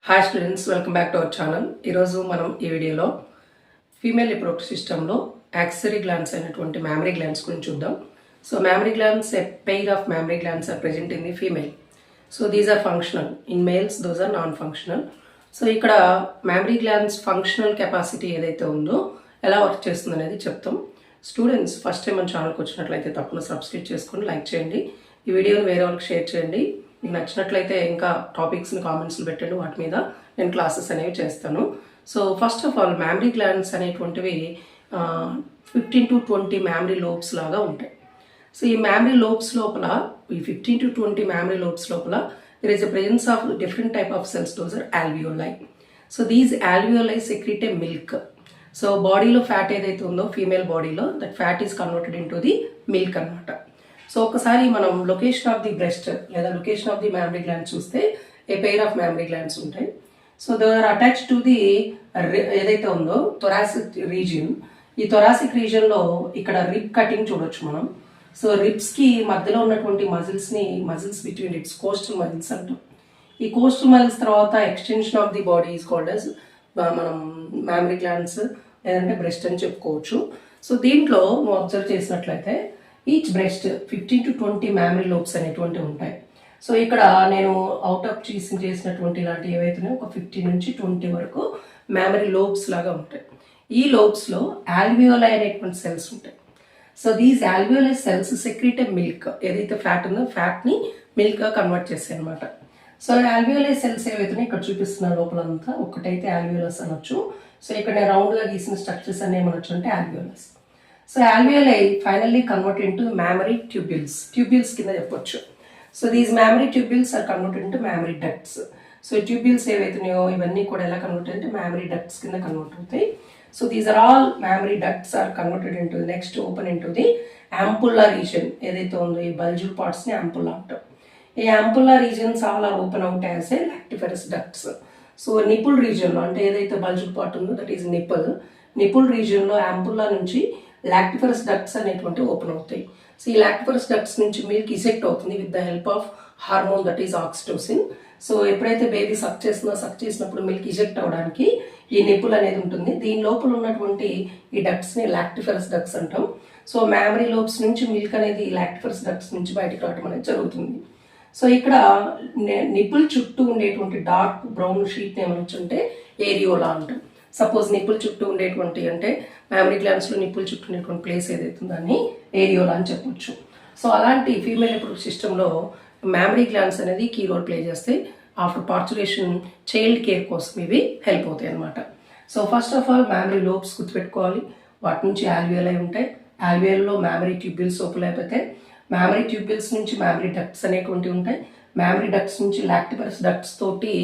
Hi students, welcome back to our channel. ఈరోజు మనం ఈ వీడియోలో ఫీమేల్ రిప్రొడక్టివ్ సిస్టంలో యాక్సెసరీ గ్లాండ్స్ అయినటువంటి మ్యామరీ గ్లాండ్స్ గురించి చూద్దాం. So mammary glands, a pair of mammary glands are present in the female. So these are functional. In males those are non functional. So ఇక్కడ mammary glands functional capacity ఏదైతే ఉందో ఎలా work చేస్తుంది అనేది చెప్తాం. Students first time మన ఛానల్కి వచ్చినట్లయితే తప్పకుండా సబ్స్క్రైబ్ చేసుకొని లైక్ చేయండి. ఈ వీడియోని వేరే వాళ్ళకి షేర్ చేయండి. మీకు నచ్చినట్లయితే ఇంకా టాపిక్స్ని కామెంట్స్లో పెట్టండి, వాటి మీద నేను క్లాసెస్ అనేవి చేస్తాను. So first of all mammary glands అనేటువంటివి 15 to 20 మ్యామరీ లోబ్స్ లాగా ఉంటాయి. సో ఈ మ్యామరీ లోబ్స్ లోపల, ఈ 15 to 20 మ్యామరీ లోబ్స్ లోపల there is a presence of different type of cells. Those are alveoli. So these alveoli secrete a milk. So బాడీలో fat ఏదైతే ఉందో ఫీమేల్ బాడీలో, that fat is converted into the milk అనమాట. So ఒకసారి మనం location of the breast లేదా location of the mammary gland చూస్తే a pair of mammary glands ఉంటాయి. So they are attach to the ఏదైతే ఉందో థొరాసిక్ రీజియన్. ఈ thoracic రీజియన్లో ఇక్కడ రిబ్ కటింగ్ చూడొచ్చు మనం. సో రిబ్స్కి మధ్యలో ఉన్నటువంటి muscles between ribs, costal muscles అంటాం. ఈ కోస్టల్ మజిల్స్ తర్వాత extension of the body is called as మనం మ్యామరీ గ్లాండ్స్ లేదంటే బ్రెస్ట్ అని చెప్పుకోవచ్చు. సో దీంట్లో నువ్వు అబ్జర్వ్ చేసినట్లయితే each breast 15 to 20 mammary lobes అనేటువంటివి ఉంటాయి. సో ఇక్కడ నేను అవుట్ ఆఫ్ చేసినటువంటి ఇలాంటి ఏవైతే ఒక 15 నుంచి 20 వరకు మ్యామరీ లోబ్స్ లాగా ఉంటాయి. ఈ లోబ్స్లో ఆల్వియోలై అనేటువంటి సెల్స్ ఉంటాయి. So these alveoli cells secrete milk. ఏదైతే ఫ్యాట్ ఉందో ఫ్యాట్ని మిల్క్గా కన్వర్ట్ చేస్తాయి అనమాట. సో ఆల్వియోలై సెల్స్ ఏవైతే ఇక్కడ చూపిస్తున్న లోపలంతా ఒకటైతే ఆల్వియోలస్ అనొచ్చు. సో ఇక్కడ నేను రౌండ్గా గీసిన స్ట్రక్చర్స్ అన్ని ఏమనొచ్చు అంటే alveolus. So alveoli finally converted into mammary tubules కింద చెప్పొచ్చు. So these mammary tubules are converted into mammary ducts. So tubules ఏవైతున్నాయో ఇవన్నీ కూడా ఎలా కన్వర్ట్ అంటే మ్యామరీ డక్ట్స్ కింద కన్వర్ట్ అవుతాయి. So these are all mammary ducts are converted into next open into the ampulla region ఏదైతే ఉందో ఈ బల్జుల్ పార్ట్స్ని యాంపుల్లా అంటాం. ఈ ampulla regions all are open out as a lactiferous ducts. So nipple రీజియన్లో అంటే ఏదైతే బల్జుల్ పార్ట్ ఉందో దట్ ఈస్ నిపుల్ రీజియన్లో యాంపుల్లా నుంచి లాక్టిఫెరస్ డక్ట్స్ అనేటువంటి ఓపెన్ అవుతాయి. సో ఈ లాక్టిఫెరస్ డక్ట్స్ నుంచి మిల్క్ ఇజెక్ట్ అవుతుంది with the help of hormone that is oxytocin. So ఎప్పుడైతే బేబీ సక్ చేసినప్పుడు మిల్క్ ఇజెక్ట్ అవడానికి ఈ నిపుల్ అనేది ఉంటుంది. దీని లోపల ఉన్నటువంటి ఈ డక్ట్స్ని లాక్టిఫెరస్ డక్ట్స్ అంటాం. సో మ్యామరీ లోబ్స్ నుంచి మిల్క్ అనేది లాక్టిఫెరస్ డక్ట్స్ నుంచి బయటకు రావడం అనేది జరుగుతుంది. సో ఇక్కడ నిపుల్ చుట్టూ ఉండేటువంటి డార్క్ బ్రౌన్ షీట్ ఏమనొచ్చు అంటే ఏరియోలా అంటాం. సపోజ్ నిపుల్ చుట్టూ ఉండేటువంటి అంటే మ్యామరీ గ్లాండ్స్లో నిపుల్ చుట్టూ ఉండేటువంటి ప్లేస్ ఏదైతే దాన్ని ఏరియోలా అని చెప్పొచ్చు. సో అలాంటి ఫీమేల్ రిప్రొడక్టివ్ సిస్టంలో మ్యామరీ గ్లాండ్స్ అనేది కీ రోల్ ప్లే చేస్తే ఆఫ్టర్ పార్చులేషన్ చైల్డ్ కేర్ కోసం ఇవి హెల్ప్ అవుతాయి అనమాట. So first of all mammary lobes గుర్తుపెట్టుకోవాలి. వాటి నుంచి ఆల్వియోలై ఉంటాయి. ఆల్వియోల్లో మ్యామరీ ట్యూబ్యూల్స్ ఓపెన్ అయిపోతే మ్యామరీ ట్యూబ్యూల్స్ నుంచి మ్యామరీ డక్ట్స్ అనేటువంటివి ఉంటాయి. మ్యామరీ డక్ట్స్ నుంచి లాక్టిఫెరస్ డక్ట్స్ తోటి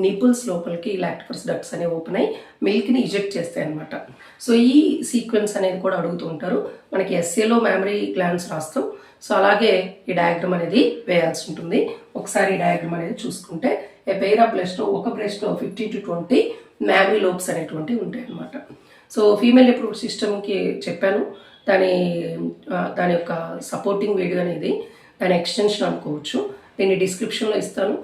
నిపుల్స్ లోపలికి లాక్టిఫెరస్ డక్ట్స్ అనేవి ఓపెన్ అయ్యి మిల్క్ని ఇజెక్ట్ చేస్తాయి అనమాట. సో ఈ సీక్వెన్స్ అనేది కూడా అడుగుతూ ఉంటారు. మనకి ఎస్ఏలో మ్యామరీ గ్లాండ్స్ రాస్తాం. సో అలాగే ఈ డయాగ్రామ్ అనేది వేయాల్సి ఉంటుంది. ఒకసారి ఈ డయాగ్రామ్ అనేది చూసుకుంటే ఏ పెయిర్ ఆఫ్ బ్రెస్ట్లో ఒక బ్రెస్ట్లో 15 to 20 మ్యామరీ లోబ్స్ అనేటువంటివి ఉంటాయి అనమాట. సో ఫీమేల్ రిప్రొడక్టివ్ సిస్టమ్కి చెప్పాను. దాని యొక్క సపోర్టింగ్ వీడియో అనేది దాని ఎక్స్టెన్షన్ అనుకోవచ్చు. దీన్ని డిస్క్రిప్షన్లో ఇస్తాను.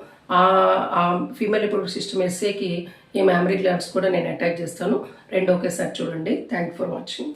ఆ ఫీమేల్ రిప్రొడక్టివ్ సిస్టమ్ ఎస్ఏకి ఈ మ్యామరీ గ్లాండ్స్ కూడా నేను అటాచ్ చేస్తాను. రెండు ఒకేసారి చూడండి. Thank for watching.